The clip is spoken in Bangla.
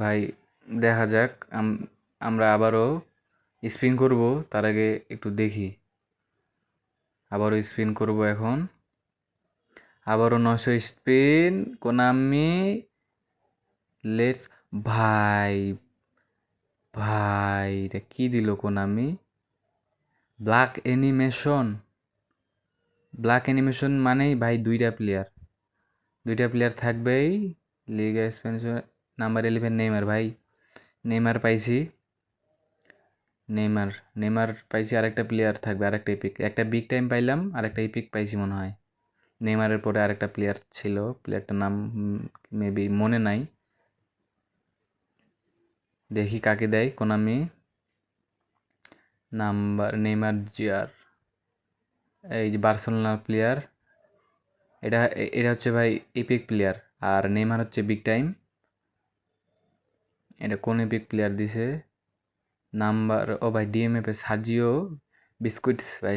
ভাই দেখা যাক, আমরা আবারও স্পিন করব। তার আগে একটু দেখি। আবারও স্পিন করব এখন। আবারও 900 স্পিন। Konami let's. ভাই ভাই এটা কি দিল Konami? Black animation. Black animation মানেই ভাই দুইটা প্লেয়ার থাকবেই। লিগা এক্সপেনশন নাম্বার 11 নেইমার। ভাই নেইমার পাইছি। নেইমার নেইমার পাইছি। আরেকটা প্লেয়ার থাকবে, আরেকটা ইপিক। একটা বিগ টাইম পাইলাম, আরেকটা ইপিক পাইছি মনে হয়। নেইমারের পরে আরেকটা প্লেয়ার ছিল, প্লেয়ারটার নাম মেবি মনে নাই। দেখি কাকে দেয় কোনামি। নাম্বার নেইমার জিয়ার, এই যে বার্সেলোনার প্লেয়ার। এটা এটা হচ্ছে ভাই ইপিক প্লেয়ার, আর নেইমার হচ্ছে বিগ টাইম। এটা কোন ইপিক প্লেয়ার দিছে? নাম্বার ও ভাই ডিএমএফ এ সার্জিও বিস্কুইটস ভাই।